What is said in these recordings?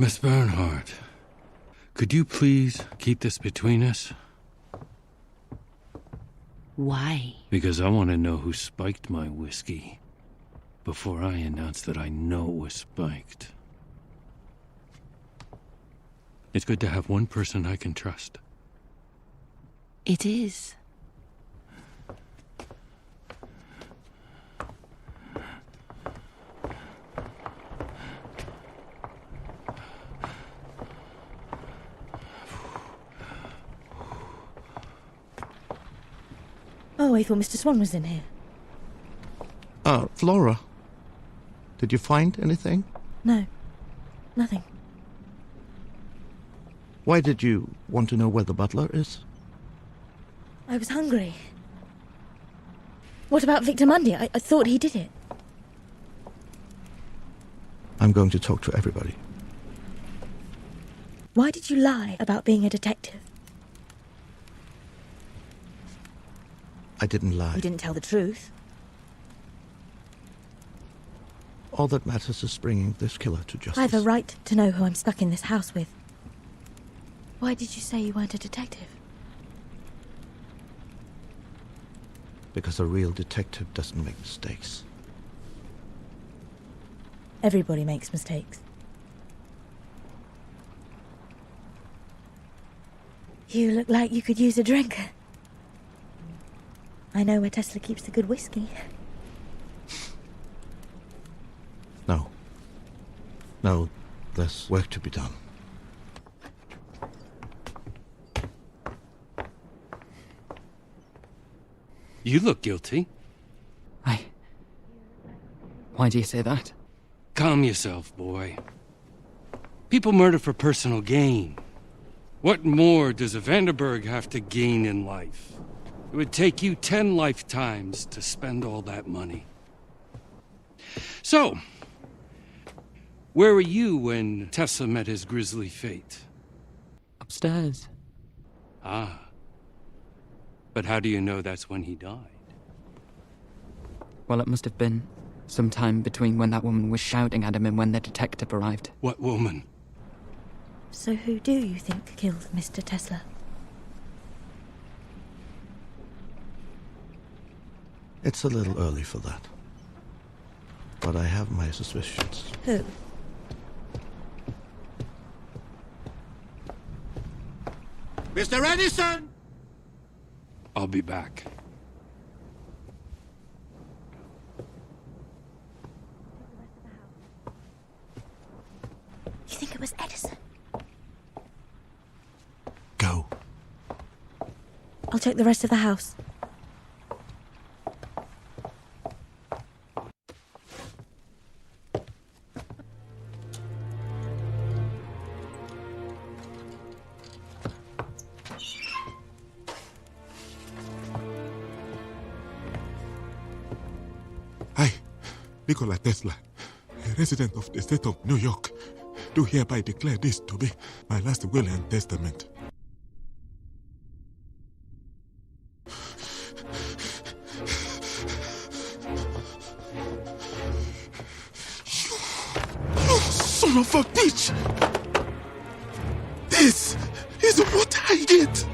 Miss Bernhardt, could you please keep this between us? Why? Because I want to know who spiked my whiskey before I announce that I know it was spiked. It's good to have one person I can trust. It is. Oh, I thought Mr. Swan was in here. Flora. Did you find anything? No, nothing. Why did you want to know where the butler is? I was hungry. What about Victor Mundy? I thought he did it. I'm going to talk to everybody. Why did you lie about being a detective? I didn't lie. You didn't tell the truth. All that matters is bringing this killer to justice. I have a right to know who I'm stuck in this house with. Why did you say you weren't a detective? Because a real detective doesn't make mistakes. Everybody makes mistakes. You look like you could use a drink. I know where Tesla keeps the good whiskey. No. No, there's work to be done. You look guilty. Why do you say that? Calm yourself, boy. People murder for personal gain. What more does a Vanderberg have to gain in life? It would take you 10 lifetimes to spend all that money. So, where were you when Tessa met his grisly fate? Upstairs. Ah. But how do you know that's when he died? Well, it must have been some time between when that woman was shouting at him and when the detective arrived. What woman? So who do you think killed Mr. Tesla? It's a little early for that. But I have my suspicions. Who? Mr. Edison! I'll be back. You think it was Edison? Go. I'll check the rest of the house. I, Nikola Tesla, a resident of the state of New York, do hereby declare this to be my last will and testament. You son of a bitch! This is what I get!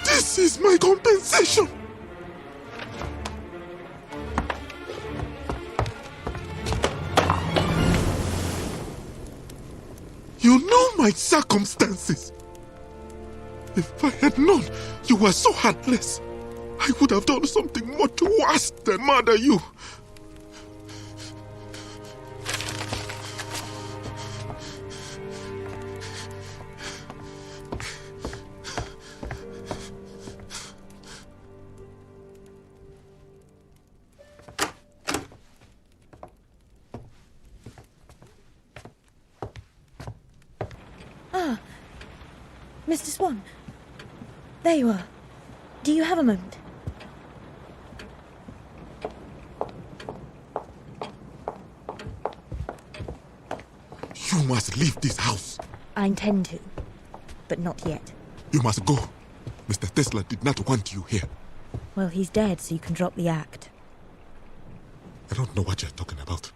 This is my compensation! You know my circumstances. If I had known you were so heartless, I would have done something much worse than murder you. Mr. Swan. There you are. Do you have a moment? You must leave this house. I intend to, but not yet. You must go. Mr. Tesla did not want you here. Well, he's dead, so you can drop the act. I don't know what you're talking about.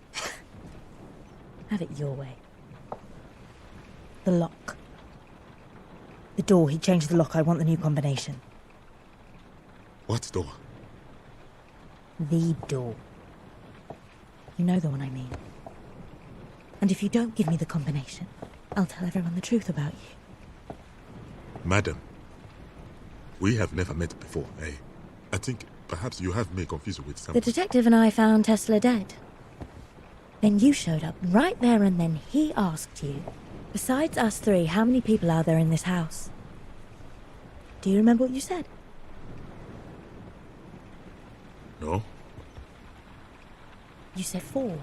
Have it your way. The lock. The door, he changed the lock. I want the new combination. What door? The door. You know the one I mean. And if you don't give me the combination, I'll tell everyone the truth about you. Madam, we have never met before, eh? I think perhaps you have me confused with The someone. detective and I found Tesla dead. Then you showed up right there and then he asked you, besides us three, how many people are there in this house? Do you remember what you said? No? You said 4.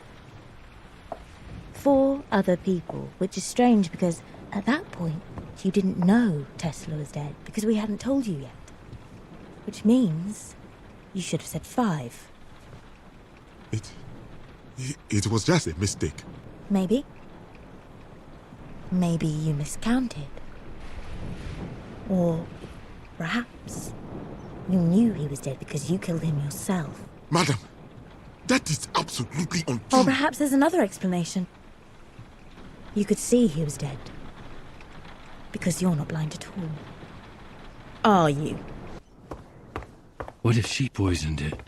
4 other people, which is strange because at that point you didn't know Tesla was dead because we hadn't told you yet. Which means you should have said 5. It was just a mistake. Maybe. Maybe you miscounted. Or perhaps you knew he was dead because you killed him yourself. Madam, that is absolutely untrue. Or perhaps there's another explanation. You could see he was dead. Because you're not blind at all. Are you? What if she poisoned it?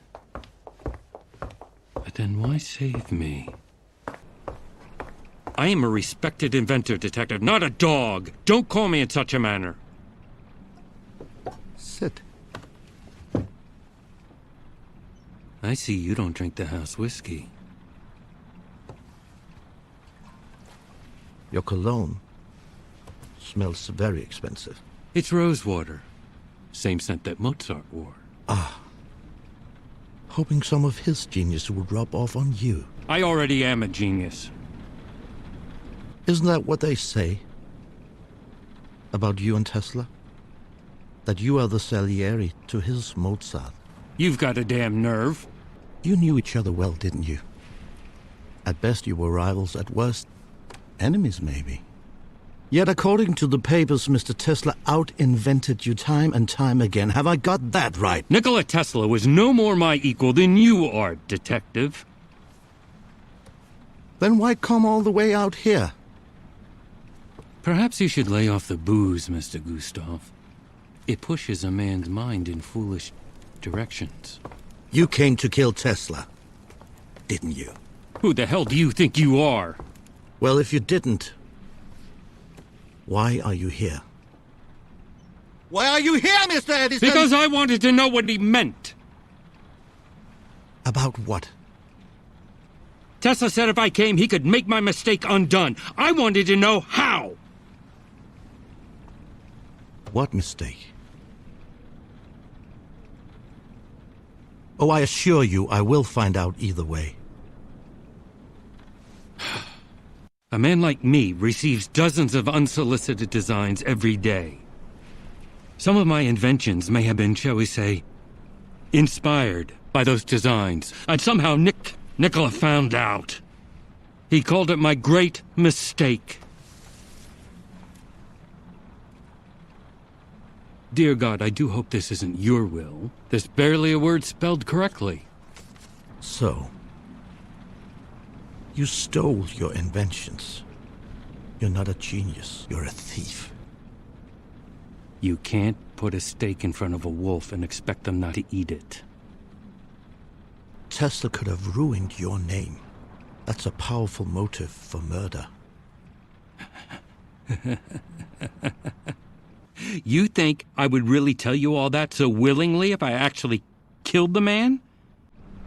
But then why save me? I am a respected inventor, Detective, not a dog. Don't call me in such a manner. Sit. I see you don't drink the house whiskey. Your cologne smells very expensive. It's rosewater. Same scent that Mozart wore. Hoping some of his genius would rub off on you. I already am a genius. Isn't that what they say about you and Tesla? That you are the Salieri to his Mozart. You've got a damn nerve. You knew each other well, didn't you? At best you were rivals, at worst enemies maybe. Yet according to the papers, Mr. Tesla out-invented you time and time again. Have I got that right? Nikola Tesla was no more my equal than you are, Detective. Then why come all the way out here? Perhaps you should lay off the booze, Mr. Gustav. It pushes a man's mind in foolish directions. You came to kill Tesla, didn't you? Who the hell do you think you are? Well, if you didn't, why are you here? Why are you here, Mr. Edison? Because I wanted to know what he meant. About what? Tesla said if I came, he could make my mistake undone. I wanted to know how. What mistake? Oh, I assure you, I will find out either way. A man like me receives dozens of unsolicited designs every day. Some of my inventions may have been, shall we say, inspired by those designs. And somehow Nikola found out. He called it my great mistake. Dear God, I do hope this isn't your will. There's barely a word spelled correctly. So, you stole your inventions. You're not a genius, you're a thief. You can't put a steak in front of a wolf and expect them not to eat it. Tesla could have ruined your name. That's a powerful motive for murder. You think I would really tell you all that so willingly if I actually killed the man?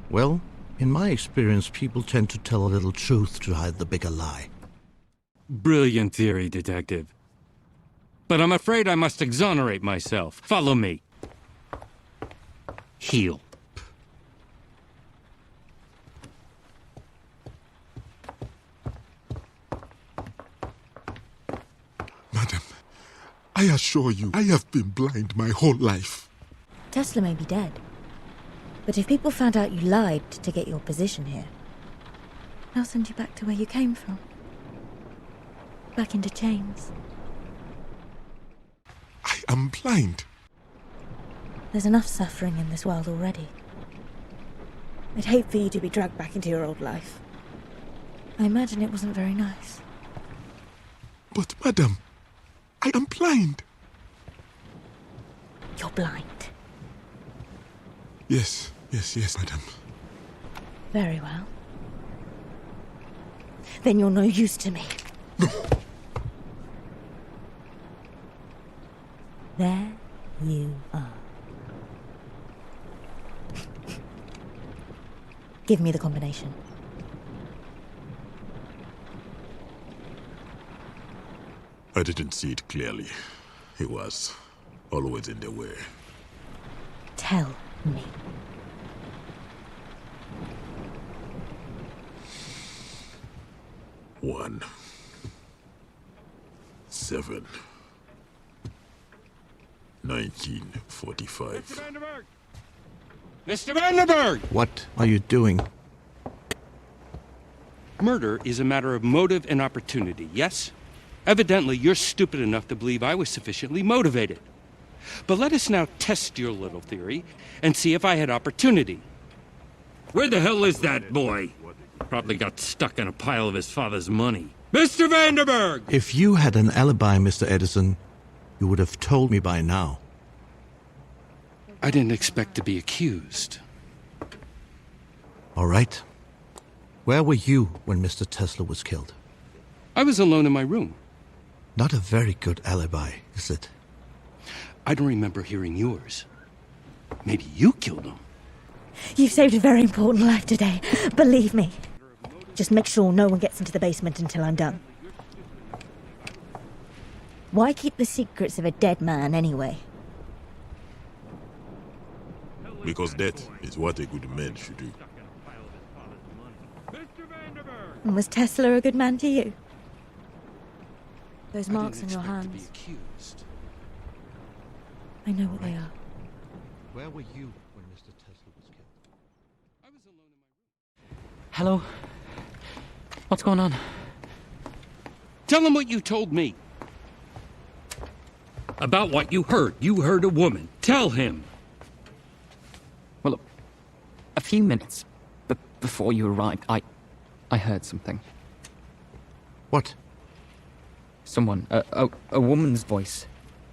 Well, in my experience, people tend to tell a little truth to hide the bigger lie. Brilliant theory, Detective. But I'm afraid I must exonerate myself. Follow me. Heel. Madam, I assure you, I have been blind my whole life. Tesla may be dead. But if people found out you lied to get your position here, they'll send you back to where you came from. Back into chains. I am blind. There's enough suffering in this world already. I'd hate for you to be dragged back into your old life. I imagine it wasn't very nice. But, madam, I am blind. You're blind. Yes, madam. Very well. Then you're no use to me. No. There you are. Give me the combination. I didn't see it clearly. He was always in the way. Tell me. One, 7, 1945. Mr. Vanderberg! What are you doing? Murder is a matter of motive and opportunity, yes? Evidently, you're stupid enough to believe I was sufficiently motivated. But let us now test your little theory and see if I had opportunity. Where the hell is that boy? Probably got stuck in a pile of his father's money. Mr. Vanderberg! If you had an alibi, Mr. Edison, you would have told me by now. I didn't expect to be accused. All right. Where were you when Mr. Tesla was killed? I was alone in my room. Not a very good alibi, is it? I don't remember hearing yours. Maybe you killed him. You've saved a very important life today. Believe me. Just make sure no one gets into the basement until I'm done. Why keep the secrets of a dead man anyway? Because that is what a good man should do. And was Tesla a good man to you? Those I marks didn't on your expect to be hands. accused. I know what they are. Where were you when Mr. Tesla was killed? I was alone in my room. Hello? What's going on? Tell him what you told me. About what you heard. You heard a woman. Tell him. Well, a few minutes before you arrived, I heard something. What? Someone, a woman's voice,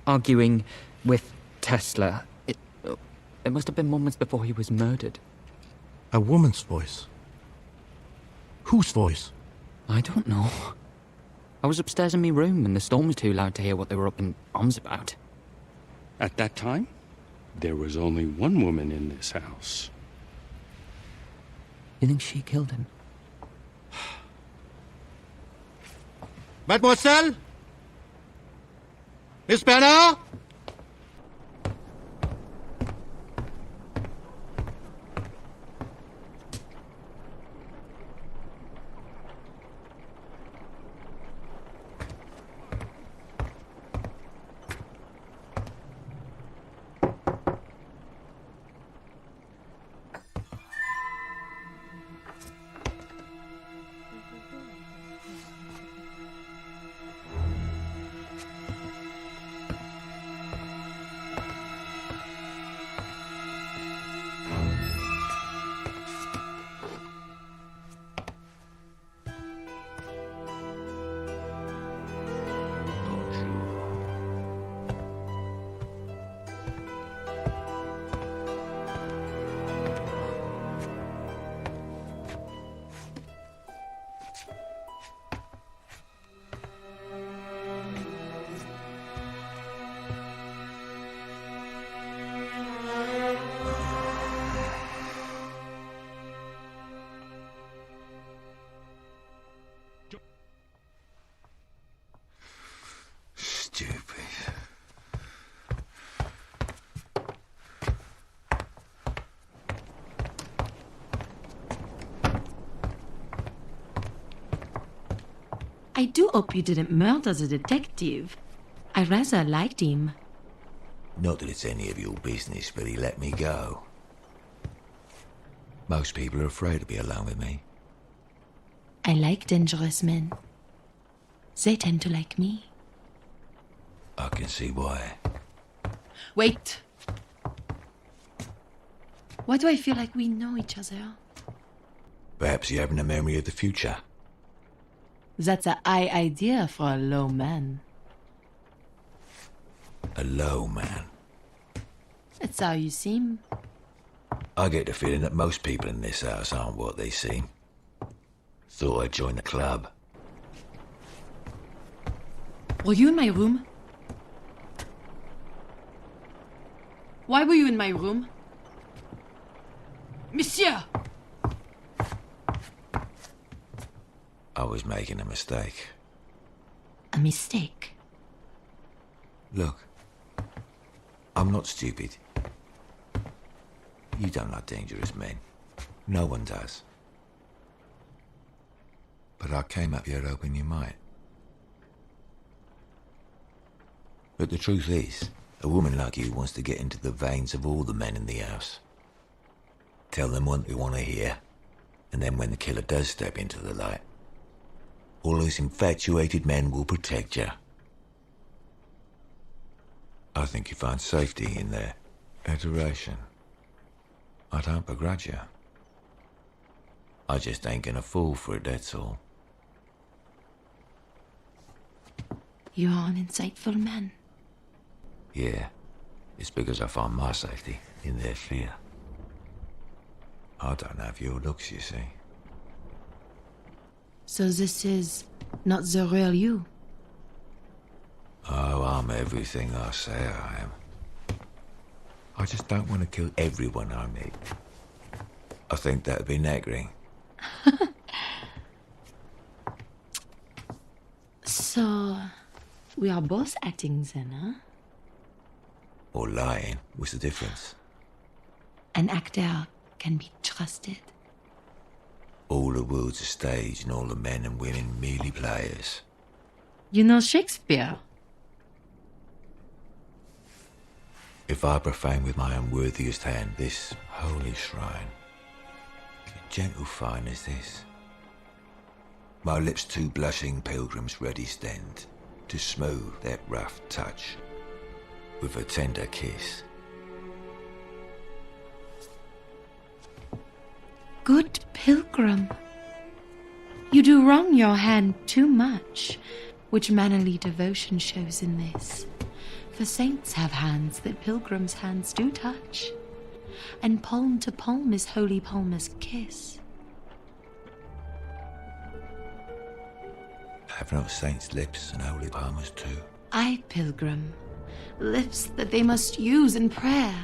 arguing with Tesla. It must have been moments before he was murdered. A woman's voice? Whose voice? I don't know. I was upstairs in my room and the storm was too loud to hear what they were up in arms about. At that time, there was only one woman in this house. You think she killed him? Mademoiselle? Miss Bernard? Stupid. I do hope you didn't murder the detective. I rather liked him. Not that it's any of your business, but he let me go. Most people are afraid to be alone with me. I like dangerous men. They tend to like me. I can see why. Wait. Why do I feel like we know each other? Perhaps you haven't a memory of the future. That's a high idea for a low man. A low man. That's how you seem. I get the feeling that most people in this house aren't what they seem. Thought I'd join the club. Were you in my room? Why were you in my room? Monsieur! I was making a mistake. A mistake? Look, I'm not stupid. You don't like dangerous men. No one does. But I came up here hoping you might. But the truth is, a woman like you wants to get into the veins of all the men in the house. Tell them what they want to hear, and then when the killer does step into the light, all those infatuated men will protect you. I think you find safety in their adoration. I don't begrudge you. I just ain't gonna fall for it, that's all. You are an insightful man. Yeah, it's because I find my safety in their fear. I don't have your looks, you see. So this is not the real you. Oh, I'm everything I say I am. I just don't want to kill everyone I meet. I think that'd be nagging. So, we are both acting then, huh? Or lying. What's the difference? An actor can be trusted. All the world's a stage and all the men and women merely players. You know Shakespeare? If I profane with my unworthiest hand this holy shrine, a gentle fine as this, my lips two blushing pilgrims ready stand to smooth that rough touch with a tender kiss. Good pilgrim. You do wrong your hand too much, which mannerly devotion shows in this. For saints have hands that pilgrims' hands do touch, and palm to palm is holy palmer's kiss. Have not saints' lips and holy palmers too? I, pilgrim, lips that they must use in prayer.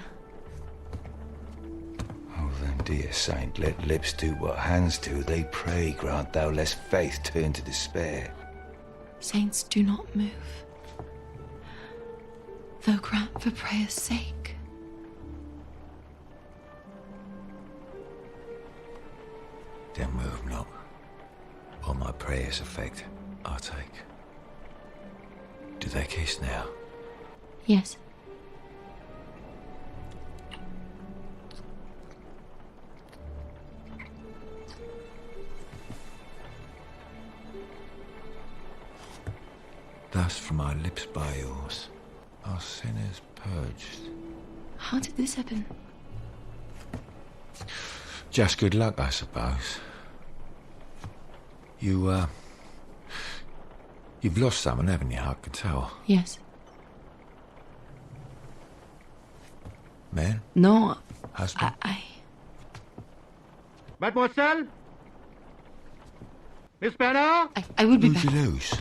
Oh then, dear saint, let lips do what hands do. They pray, grant thou lest faith turn to despair. Saints do not move, though grant for prayer's sake. Then move not, or my prayers effect I take. Do they kiss now? Yes. Thus from my lips by yours are sinners purged. How did this happen? Just good luck, I suppose. You've lost someone, haven't you? I can tell. Yes. Man? No, Husband? I... Mademoiselle? Miss Bernard? I will be Who'd back. you lose?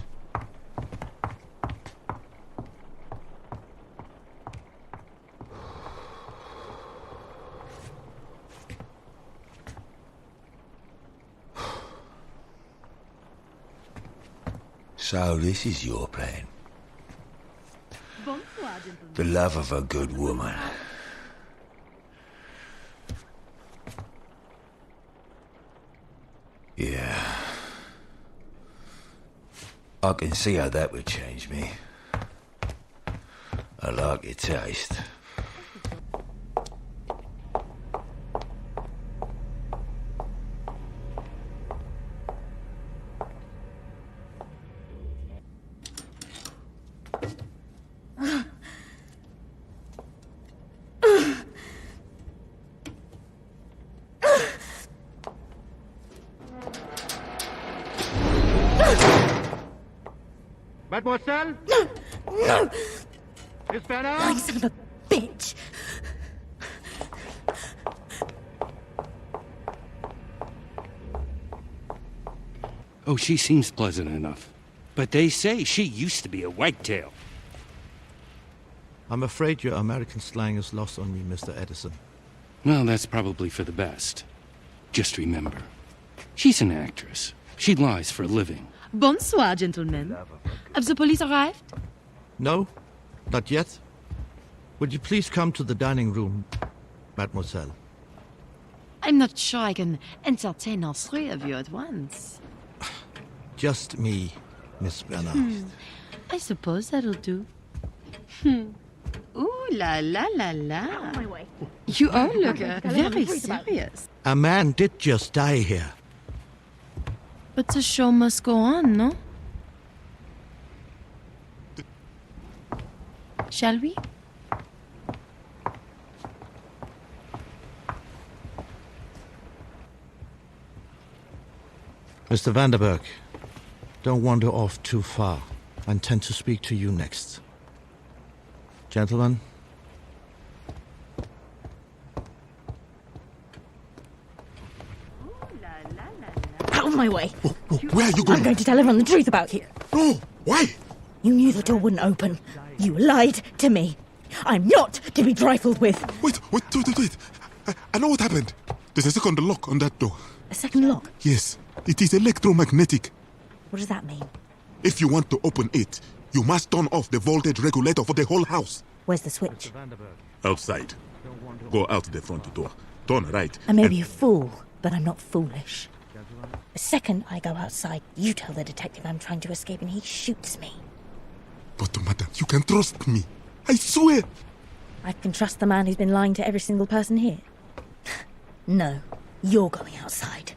So this is your plan. The love of a good woman. Yeah. I can see how that would change me. I like your taste. Mademoiselle? No! Miss Banner? You son of a bitch! Oh, she seems pleasant enough. But they say she used to be a wagtail. I'm afraid your American slang is lost on me, Mr. Edison. Well, that's probably for the best. Just remember, she's an actress. She lies for a living. Bonsoir, gentlemen. Have the police arrived? No, not yet. Would you please come to the dining room, mademoiselle? I'm not sure I can entertain all three of you at once. Just me, Miss Bernard. I suppose that'll do. Ooh la la la la. You all look very serious. A man did just die here. But the show must go on, no? Shall we? Mr. Vanderberg, don't wander off too far. I intend to speak to you next. Gentlemen? Out of my way! Where are you I'm going? going to tell everyone the truth about you. No! Why? You knew the door wouldn't open. You lied to me. I'm not to be trifled with. Wait. I know what happened. There's a second lock on that door. A second lock? Yes, it is electromagnetic. What does that mean? If you want to open it, you must turn off the voltage regulator for the whole house. Where's the switch? Outside. Go out the front door. Turn right. I may be a fool, but I'm not foolish. The second I go outside, you tell the detective I'm trying to escape and he shoots me. But, madam, you can trust me. I swear. I can trust the man who's been lying to every single person here. No, you're going outside.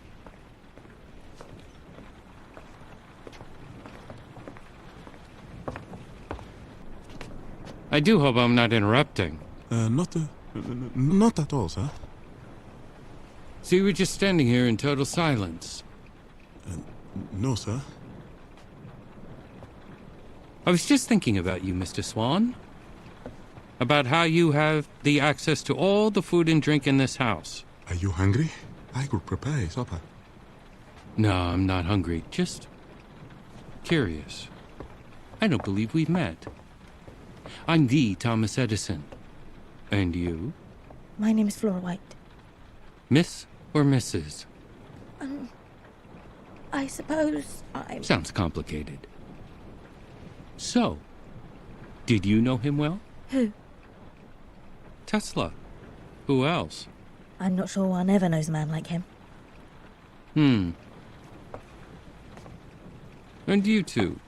I do hope I'm not interrupting. Not at all, sir. So you were just standing here in total silence. No, sir. I was just thinking about you, Mr. Swan. About how you have the access to all the food and drink in this house. Are you hungry? I could prepare a supper. No, I'm not hungry. Just curious. I don't believe we've met. I'm the Thomas Edison. And you? My name is Flora White. Miss or Mrs.? I suppose I'm... Sounds complicated. So, did you know him well? Who? Tesla. Who else? I'm not sure one ever knows a man like him. And you two?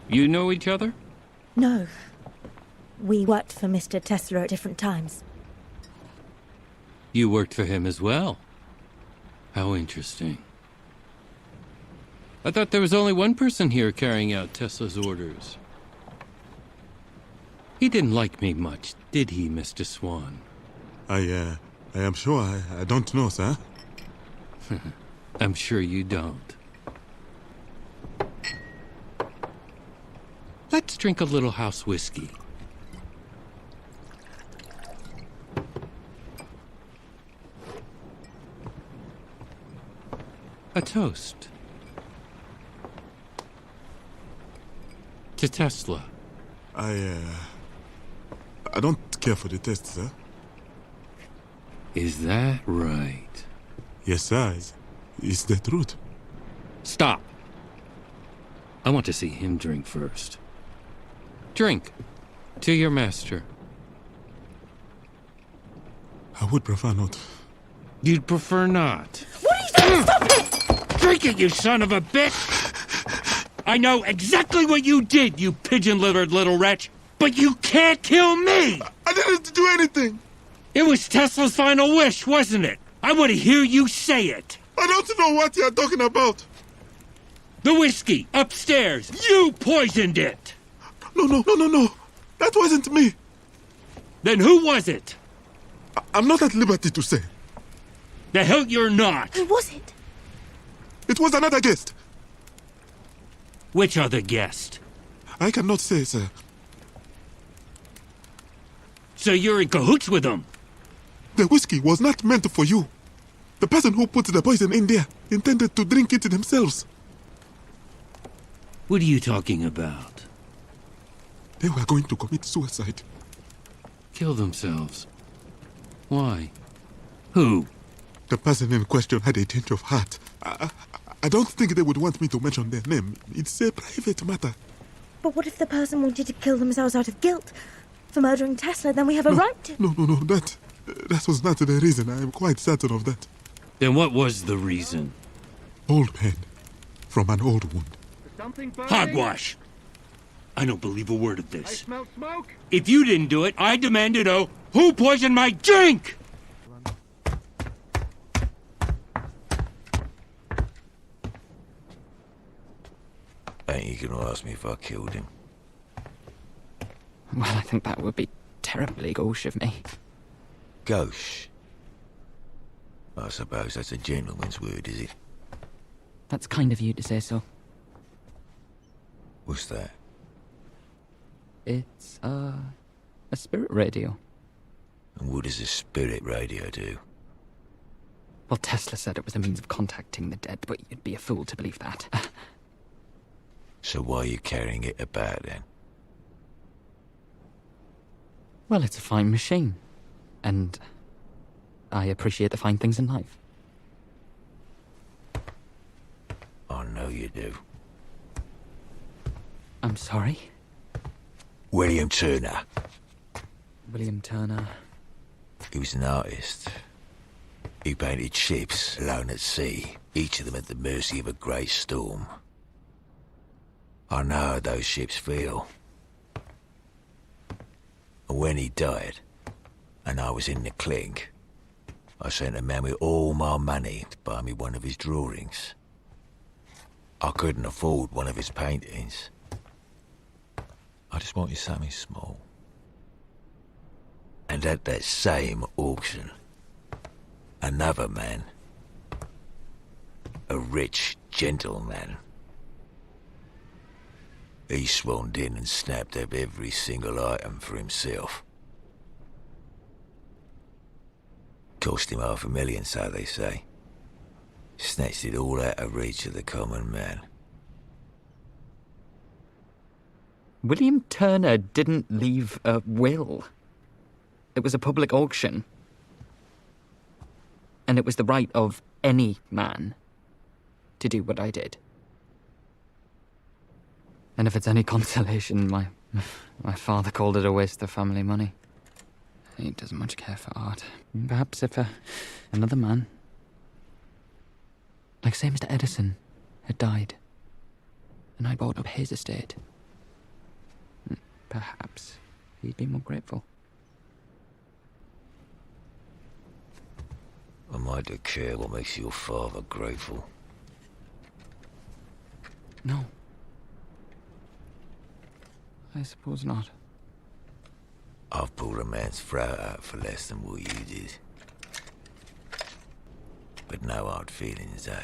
You know each other? No. We worked for Mr. Tesla at different times. You worked for him as well. How interesting. I thought there was only one person here carrying out Tesla's orders. He didn't like me much, did he, Mr. Swan? I am sure I don't know, sir. I'm sure you don't. Let's drink a little house whiskey. A toast. To Tesla. I don't care for the test, sir. Is that right? Yes, sir. It's the truth. Stop. I want to see him drink first. Drink. To your master. I would prefer not. You'd prefer not. What are you doing? Stop it! Drink it, you son of a bitch! I know exactly what you did, you pigeon-livered little wretch, but you can't kill me! I didn't do anything. It was Tesla's final wish, wasn't it? I want to hear you say it. I don't know what you're talking about. The whiskey, upstairs. You poisoned it. No. That wasn't me. Then who was it? I'm not at liberty to say. The hell you're not. Who was it? It was another guest. Which other guest? I cannot say, sir. So you're in cahoots with them? The whiskey was not meant for you. The person who put the poison in there intended to drink it themselves. What are you talking about? They were going to commit suicide. Kill themselves? Why? Who? The person in question had a change of heart. I don't think they would want me to mention their name. It's a private matter. But what if the person wanted to kill themselves out of guilt for murdering Tesla? Then we have a right to... No. That was not the reason. I am quite certain of that. Then what was the reason? Old pain from an old wound. Hogwash! I don't believe a word of this. I smell smoke. If you didn't do it, I demand to know who poisoned my drink! Ain't you gonna ask me if I killed him? Well, I think that would be terribly gauche of me. Gauche? I suppose that's a gentleman's word, is it? That's kind of you to say so. What's that? It's, a spirit radio. And what does a spirit radio do? Well, Tesla said it was a means of contacting the dead, but you'd be a fool to believe that. So why are you carrying it about then? Well, it's a fine machine. And I appreciate the fine things in life. I know you do. I'm sorry? William Turner. William Turner. He was an artist. He painted ships alone at sea, each of them at the mercy of a great storm. I know how those ships feel. And when he died, and I was in the clink, I sent a man with all my money to buy me one of his drawings. I couldn't afford one of his paintings. I just wanted something small. And at that same auction, another man, a rich gentleman, he swaned in and snapped up every single item for himself. Cost him $500,000, so they say. Snatched it all out of reach of the common man. William Turner didn't leave a will. It was a public auction. And it was the right of any man to do what I did. And if it's any consolation, my father called it a waste of family money. He doesn't much care for art. Perhaps if another man, like say Mr. Edison, had died, and I bought up his estate, perhaps he'd be more grateful. Am I to care what makes your father grateful? No. I suppose not. I've pulled a man's throat out for less than what you did. But no hard feelings, eh?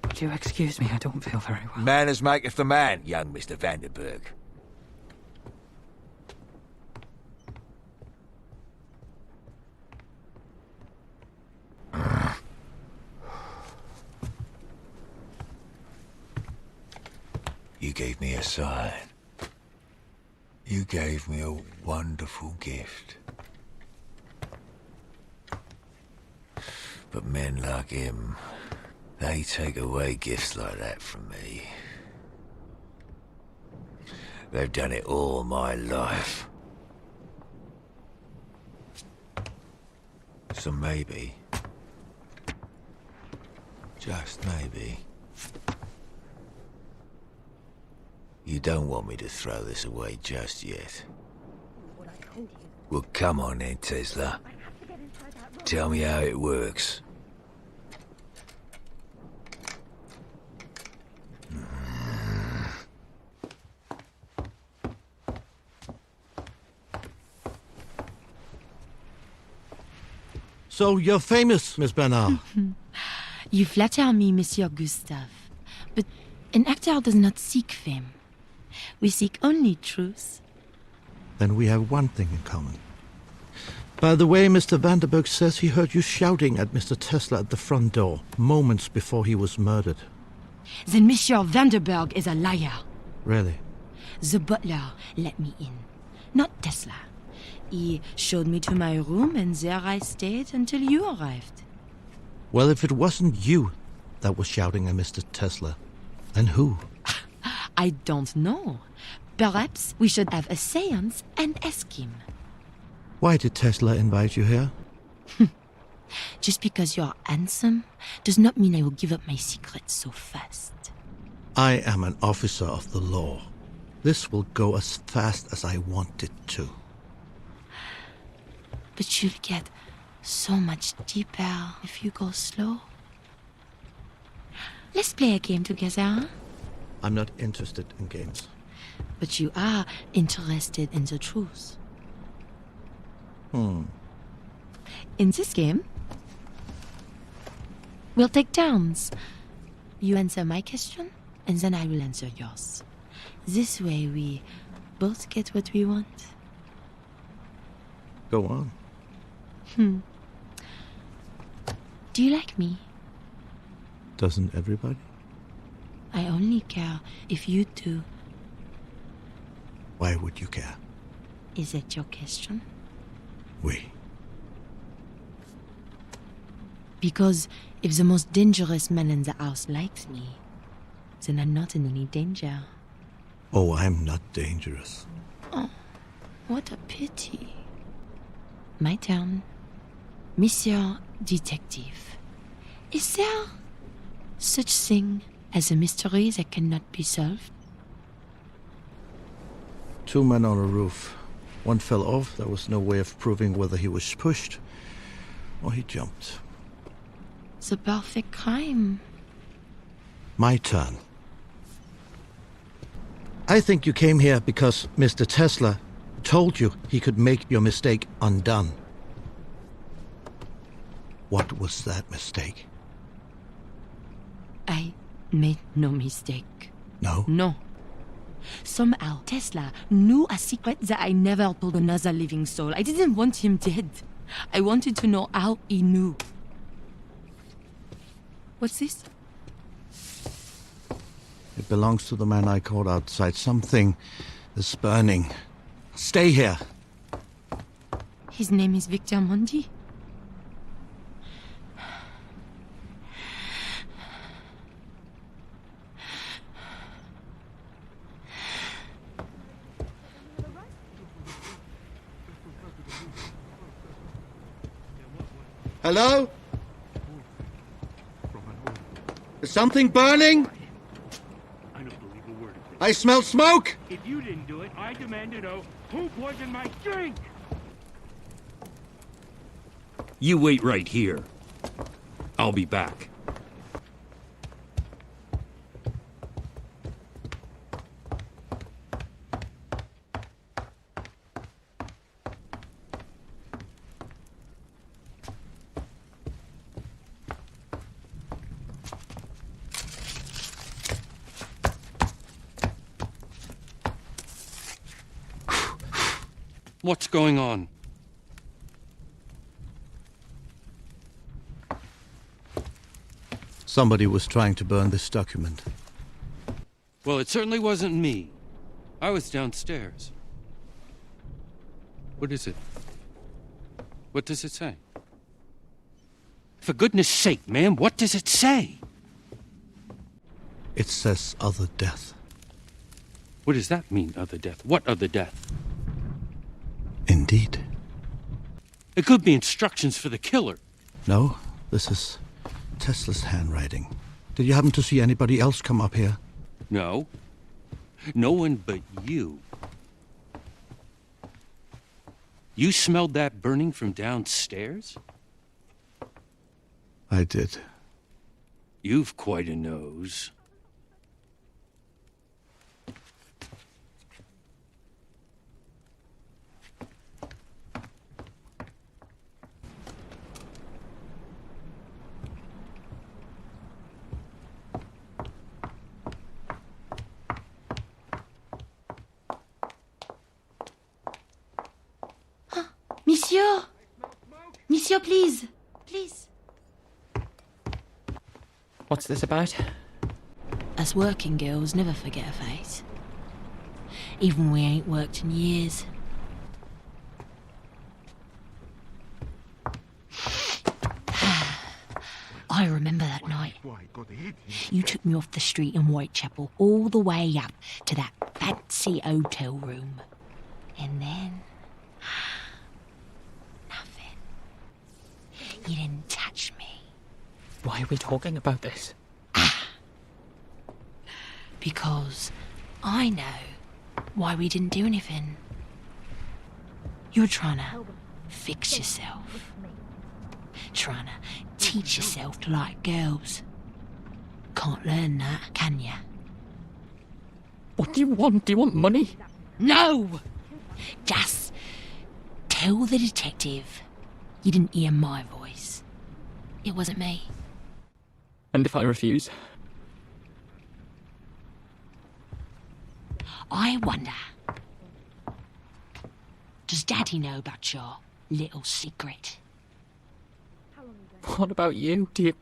Would you excuse me? I don't feel very well. Manners maketh the man, young Mr. Vanderberg. You gave me a sign. You gave me a wonderful gift. But men like him, they take away gifts like that from me. They've done it all my life. So maybe, just maybe, you don't want me to throw this away just yet. Well, come on then, Tesla. Tell me how it works. So you're famous, Miss Bernard. You flatter me, Monsieur Gustave. But An actor does not seek fame. We seek only truth. Then we have one thing in common. By the way, Mr. Vanderberg says he heard you shouting at Mr. Tesla at the front door, moments before he was murdered. Then Monsieur Vanderberg is a liar. Really? The butler let me in, not Tesla. He showed me to my room, and there I stayed until you arrived. Well, if it wasn't you that was shouting at Mr. Tesla, then who? I don't know. Perhaps we should have a séance and ask him. Why did Tesla invite you here? Just because you're handsome does not mean I will give up my secrets so fast. I am an officer of the law. This will go as fast as I want it to. But you'll get so much deeper if you go slow. Let's play a game together, huh? I'm not interested in games. But you are interested in the truth. In this game, we'll take turns. You answer my question, and then I will answer yours. This way we both get what we want. Go on. Do you like me? Doesn't everybody? I only care if you do. Why would you care? Is that your question? We. Because if the most dangerous man in the house likes me, then I'm not in any danger. Oh, I'm not dangerous. What a pity. My turn. Monsieur Detective, is there such thing as a mystery that cannot be solved? 2 men on a roof. One fell off. There was no way of proving whether he was pushed or he jumped. The perfect crime. My turn. I think you came here because Mr. Tesla told you he could make your mistake undone. What was that mistake? I made no mistake. No? No. Somehow, Tesla knew a secret that I never told another living soul. I didn't want him dead. I wanted to know how he knew. What's this? It belongs to the man I caught outside. Something is burning. Stay here. His name is Victor Mondi. Hello? Is something burning? I don't believe a word of it. I smell smoke! If you didn't do it, I demand to know who poisoned my drink! You wait right here. I'll be back. What's going on? Somebody was trying to burn this document. Well, it certainly wasn't me. I was downstairs. What is it? What does it say? For goodness sake, man, what does it say? It says other death. What does that mean, other death? What other death? Indeed. It could be instructions for the killer. No, this is Tesla's handwriting. Did you happen to see anybody else come up here? No. No one but you. You smelled that burning from downstairs? I did. You've quite a nose. Monsieur! Monsieur, please! Please. What's this about? Us working girls never forget a face. Even we ain't worked in years. I remember that night. You took me off the street in Whitechapel all the way up to that fancy hotel room. And then... nothing. You didn't touch me. Why are we talking about this? Because I know why we didn't do anything. You're trying to fix yourself. Trying to teach yourself to like girls. Can't learn that, can ya? What do you want? Do you want money? No! Just tell the detective you didn't hear my voice. It wasn't me. And if I refuse? I wonder, does Daddy know about your little secret? What about you? Do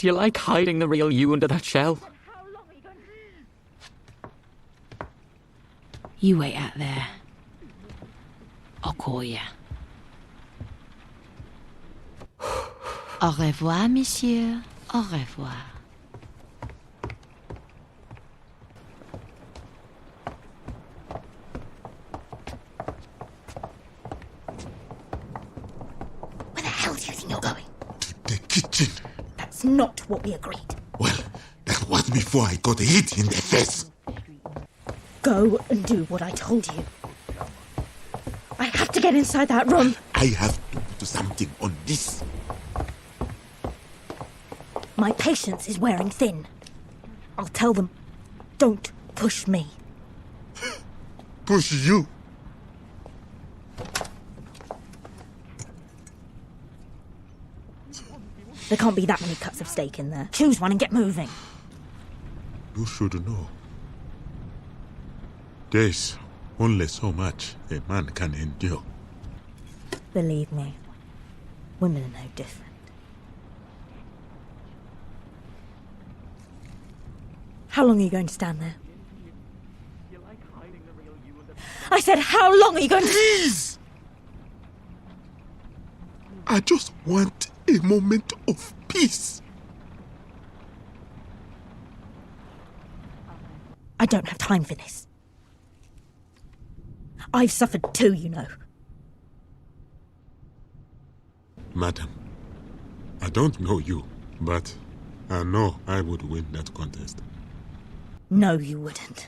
you like hiding the real you under that shell? You wait out there. I'll call you. Au revoir, monsieur. Au revoir. Where the hell do you think you're going? To the kitchen. That's not what we agreed. Well, that was before I got hit in the face. Go and do what I told you. I have to get inside that room. I have to put something on this. My patience is wearing thin. I'll tell them, don't push me. Push you. There can't be that many cuts of steak in there. Choose one and get moving. You should know. There's only so much a man can endure. Believe me, women are no different. How long are you going to stand there? I said, how long are you going to... Please! I just want a moment of peace. I don't have time for this. I've suffered too, you know. Madam, I don't know you, but I know I would win that contest. No, you wouldn't.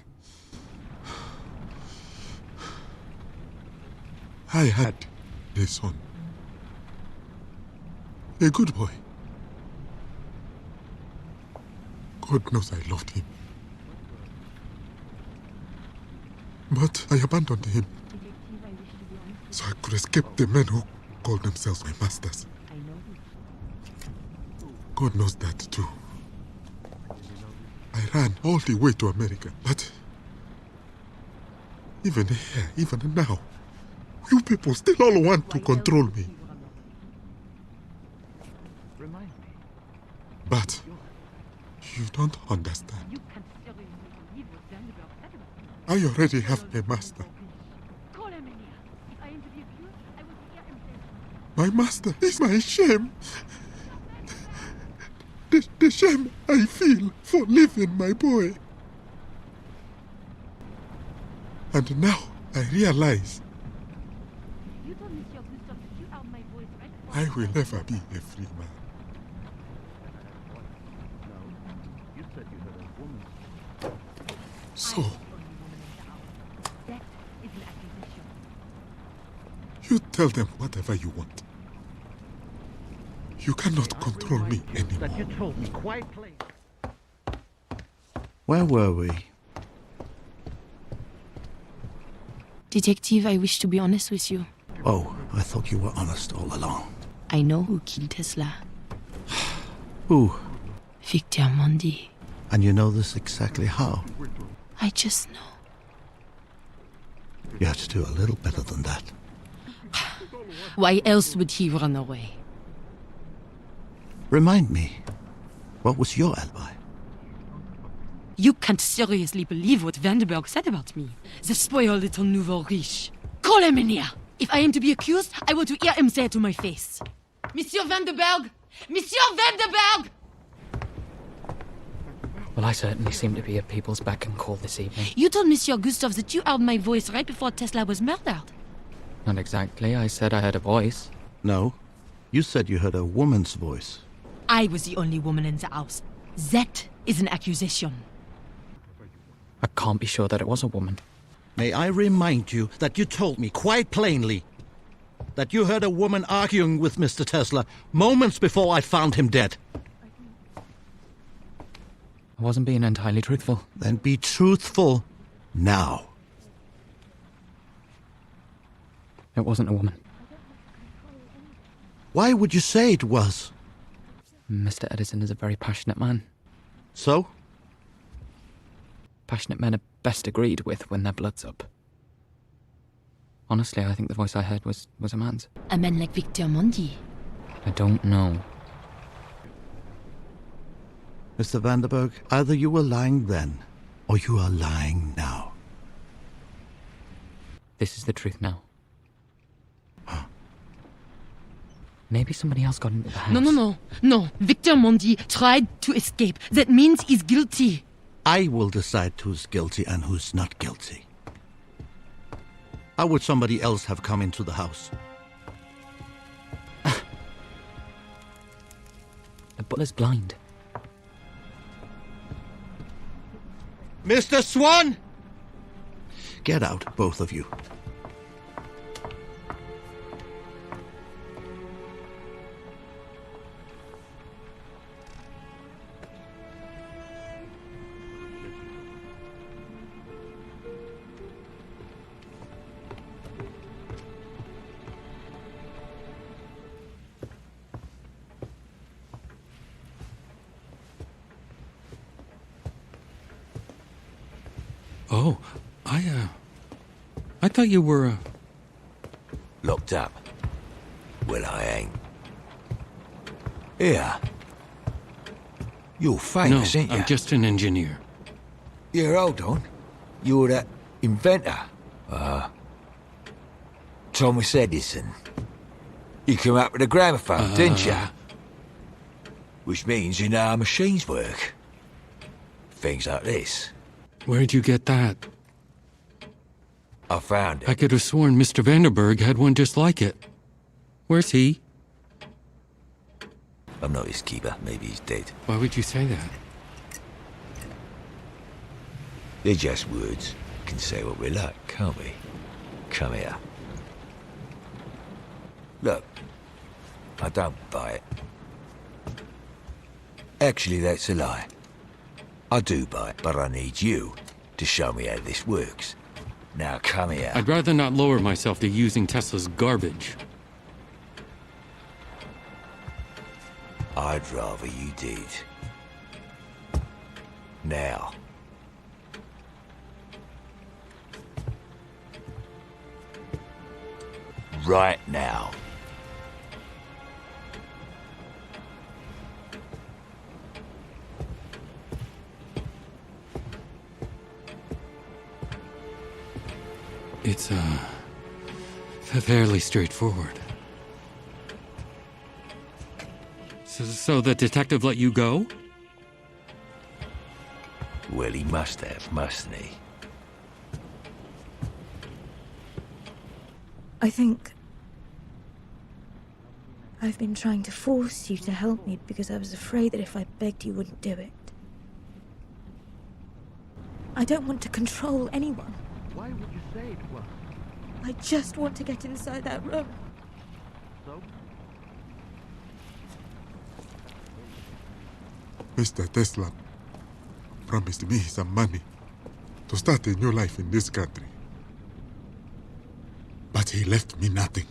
I had a son. A good boy. God knows I loved him. But I abandoned him so I could escape the men who called themselves my masters. God knows that too. I ran all the way to America, but even here, even now, you people still all want to control me. But you don't understand. I already have a master. My master is my shame. The shame I feel for leaving my boy. And now I realize I will never be a free man. So, you tell them whatever you want. You cannot control me anymore. You told me quite plain. Where were we? Detective, I wish to be honest with you. Oh, I thought you were honest all along. I know who killed Tesla. Who? Victor Mondi. And you know this exactly how? I just know. You have to do a little better than that. Why else would he run away? Remind me, what was your alibi? You can't seriously believe what Vanderberg said about me. The spoiled little nouveau riche. Call him in here. If I am to be accused, I want to hear him say it to my face. Monsieur Vanderberg! Monsieur Vanderberg! Well, I certainly seem to be at people's beck and call this evening. You told Monsieur Gustav that you heard my voice right before Tesla was murdered. Not exactly. I said I heard a voice. No, you said you heard a woman's voice. I was the only woman in the house. That is an accusation. I can't be sure that it was a woman. May I remind you that you told me quite plainly that you heard a woman arguing with Mr. Tesla moments before I found him dead. I wasn't being entirely truthful. Then be truthful now. It wasn't a woman. Why would you say it was? Mr. Edison is a very passionate man. So? Passionate men are best agreed with when their blood's up. Honestly, I think the voice I heard was a man's. A man like Victor Mondi. I don't know. Mr. Vanderberg, either you were lying then, or you are lying now. This is the truth now. Maybe somebody else got into the house. No. Victor Mondi tried to escape. That means he's guilty. I will decide who's guilty and who's not guilty. How would somebody else have come into the house? The butler's blind. Mr. Swan! Get out, both of you. Oh, I thought you were, Locked up? Well, I ain't. Here. You're no, famous, ain't you? I'm just an engineer. Yeah, hold on. You're that inventor. Thomas Edison. You came up with a gramophone, didn't you? Which means you know how machines work. Things like this. Where'd you get that? I found it. I could have sworn Mr. Vanderberg had one just like it. Where's he? I'm not his keeper. Maybe he's dead. Why would you say that? They're just words. We can say what we like, can't we? Come here. Look. I don't buy it. Actually, that's a lie. I do buy it, but I need you to show me how this works. Now come here. I'd rather not lower myself to using Tesla's garbage. I'd rather you did. Now. Right now. It's, fairly straightforward. So the detective let you go? Well, he must have, mustn't he? I think I've been trying to force you to help me because I was afraid that if I begged you wouldn't do it. I don't want to control anyone. Why would you say it was? I just want to get inside that room. So? Mr. Tesla promised me some money to start a new life in this country. But he left me nothing.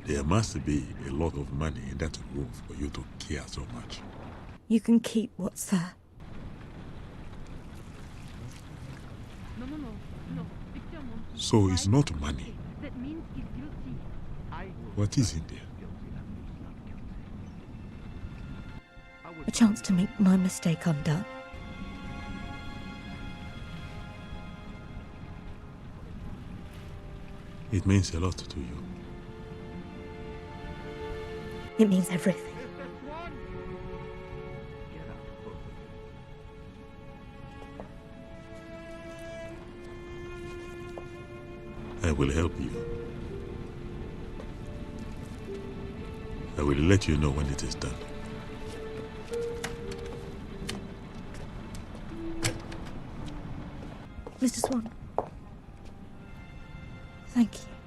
There must be a lot of money in that room for you to care so much. You can keep what's there. No. Victor Mondi. So it's not money. What is in there? A chance to make my mistake undone. It means a lot to you. It means everything. I will help you. I will let you know when it is done. Mr. Swan. Thank you.